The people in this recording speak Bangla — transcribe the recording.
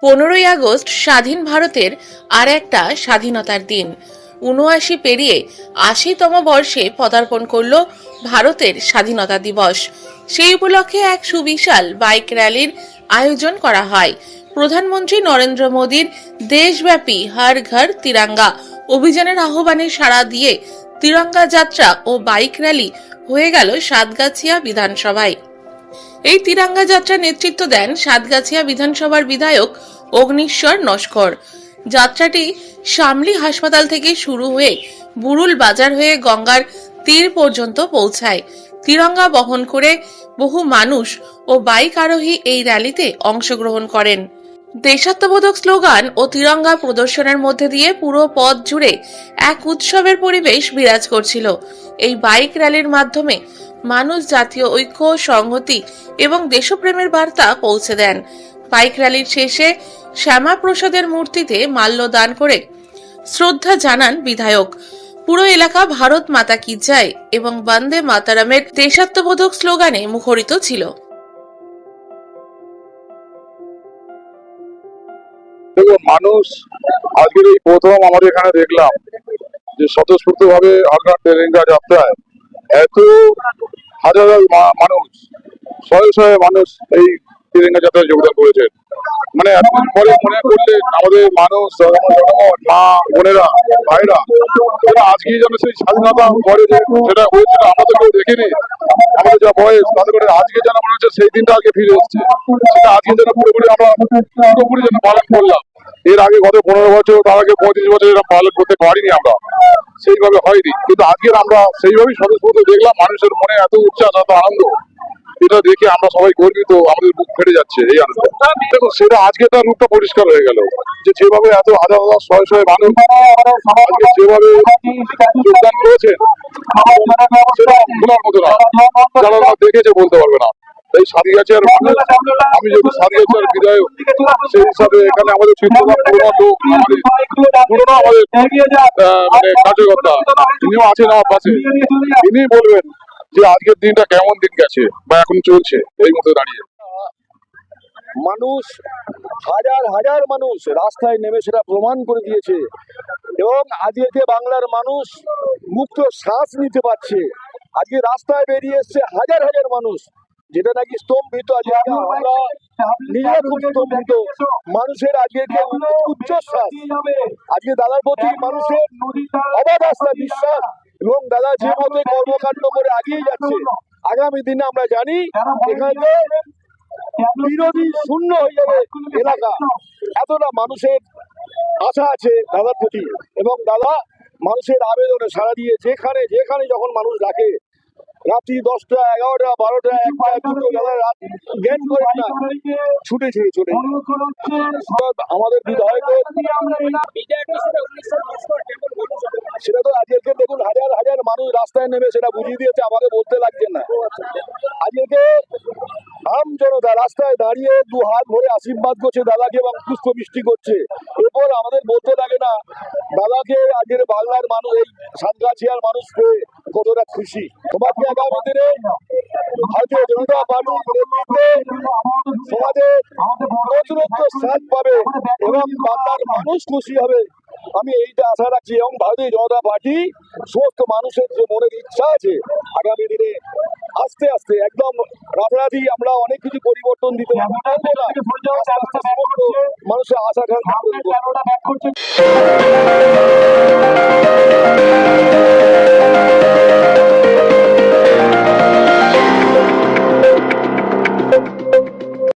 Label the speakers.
Speaker 1: 15ই আগস্ট স্বাধীন ভারতের আর একটা স্বাধীনতার দিন। ৭৯ পেরিয়ে ৮০তম বর্ষে পদার্পণ করল ভারতের স্বাধীনতা দিবস। সেই উপলক্ষে এক সুবিশাল বাইক র্যালির আয়োজন করা হয়। প্রধানমন্ত্রী নরেন্দ্র মোদীর দেশব্যাপী হর ঘর তিরঙ্গা অভিযানের আহ্বানে সাড়া দিয়ে তিরঙ্গা যাত্রা ও বাইক র্যালি হয়ে গেল সাতগাছিয়া বিধানসভায়। এই তিরঙ্গা যাত্রা নেতৃত্ব দেন সাতগাছিয়া বিধানসভার বিধায়ক অগ্নিশ্বর নস্কর। যাত্রাটি শামলী হাসপাতাল থেকে শুরু হয়ে বুরুল বাজার হয়ে গঙ্গার তীর পর্যন্ত পৌঁছায়। তিরঙ্গা বহন করে বহু মানুষ ও বাইক আরোহী এই র্যালিতে অংশগ্রহণ করেন। দেশাত্মবোধক স্লোগান ও তিরঙ্গা প্রদর্শনের মধ্যে দিয়ে পুরো পথ জুড়ে এক উৎসবের পরিবেশ বিরাজ করছিল। এই বাইক র্যালির মাধ্যমে মানুষ জাতীয় ঐক্য, সংহতি এবং দেশপ্রেমের বার্তা পৌঁছে দেন। বাইক র্যালির শেষে শ্যামা প্রসাদের মূর্তিতে মাল্যদান করে শ্রদ্ধা জানান বিধায়ক। পুরো এলাকা ভারত মাতা কি জয় এবং বন্দে মাতারামের দেশাত্মবোধক স্লোগানে মুখরিত ছিল।
Speaker 2: মানুষ আজকের এই প্রথম আমাদের এখানে দেখলাম যে স্বতঃস্ফূর্ত ভাবে আপনার তিরঙ্গা যাত্রায় এত হাজার মানুষ, শয়ে শয়ে মানুষ এই তিরঙ্গা যাত্রায় যোগদান করেছেন। মানে এতদিন পরে মনে করলেন আমাদের মানুষ, মা বোনেরা, ভাইরা, এরা আজকে যেন সেই স্বাধীনতা পরে যে সেটা হয়েছিল আমরা তো কেউ দেখিনি, আমাদের যা বয়স তাতে করে আজকে যেন মনে হচ্ছে সেই দিনটা আজকে ফিরে এসছে। সেটা আজকে যেন পুরোপুরি আমরা পুরোপুরি যেন পালন করলাম। এর আগে গত 15 বছর, তার আগে 35 বছর এরা পালন করতে পারিনি আমরা, সেইভাবে হয়নি। কিন্তু আজকের আমরা সেইভাবেই স্বতঃস্ফূর্ত দেখলাম, মানুষের মনে এত উচ্ছ্বাস, এত আনন্দ, এটা দেখে আমরা সবাই গর্বিত, আমাদের বুক ফেটে যাচ্ছে এই আনন্দ। দেখুন সেটা আজকে তার রূপটা পরিষ্কার হয়ে গেল, যে যেভাবে এত হাজার হাজার শয়ে শয়ে মানুষ আজকে যেভাবে যোগদান করেছেন সেটা ভোলার মতো না, যারা দেখেছে বলতে পারবে না। এই সাতগাছিয়ার মানুষ, আমি যেহেতু সাতগাছিয়ার বিধায়ক সেই হিসাবে এখানে আমাদের চিত্রকর পুরোনো লোক, পুরোনো আমাদের মানে কার্যকর্তা তিনিও আছেন আমার পাশে, তিনি বলবেন যে আজকের দিনটা কেমন দিন গেছে বা এখন চলছে এই মতো দাঁড়িয়ে।
Speaker 3: মানুষ হাজার হাজার মানুষ রাস্তায় নেমে সেটা প্রমাণ করে দিয়েছে এবং আজকে বাংলার মানুষ মুক্ত শ্বাস নিতে পারছে। আজকে রাস্তায় বেরিয়ে এসছে হাজার হাজার মানুষ, যেটা নাকি স্তম্ভিত। আজকে আমরা নিজেরা খুব স্তম্ভিত, মানুষের আজকে উচ্চশ্বাস, আজকে দাদার প্রতি মানুষের অবাধ আস্থা, বিশ্বাস এবং দাদা যে মতে কর্মকাণ্ড করে এগিয়ে যাচ্ছে, আগামী দিনে আমরা জানি এখানে বিরোধী শূন্য হয়ে যাবে এলাকা। এতটা মানুষের আশা আছে দাদার প্রতি এবং দাদা মানুষের আবেদনে সাড়া দিয়ে যেখানে যেখানে যখন মানুষ ডাকে, রাত্রি 10টা, 11টা, 12টা, 1টা, 2টো, দাদা রাত জ্ঞান করেন না, ছুটে ছুটে চলে আমাদের বিধায়কের। সেটা তো আজকে দেখুন হাজার হাজার মানুষ রাস্তায় নেমে সেটা বুঝিয়ে দিয়েছে, আমাকে বলতে লাগছে না। আজকে আম জনতা রাস্তায় দাঁড়িয়ে দু হাত ভরে আশীর্বাদ করছে দাদাকে এবং পুষ্প বৃষ্টি করছে। এরপর আমাদের বলতে লাগে না দাদাকে আজকের বাংলার মানুষ, এই সাতগাছিয়ার মানুষ পেয়ে কতটা খুশি। তোমাকে আগামী দিনে ভারতীয় জনতা পার্টির নেতৃত্বে সমাজের নতুনত্ব স্থান পাবে এবং বাংলার মানুষ খুশি হবে, আমি এইটা আশা রাখছি। এবং ভারতীয় জনতা পার্টি সমস্ত মানুষের যে মনের ইচ্ছা আছে আগামী দিনে আস্তে আস্তে একদম রাতারাতি আমরা অনেক কিছু পরিবর্তন দিতে মানুষের আশা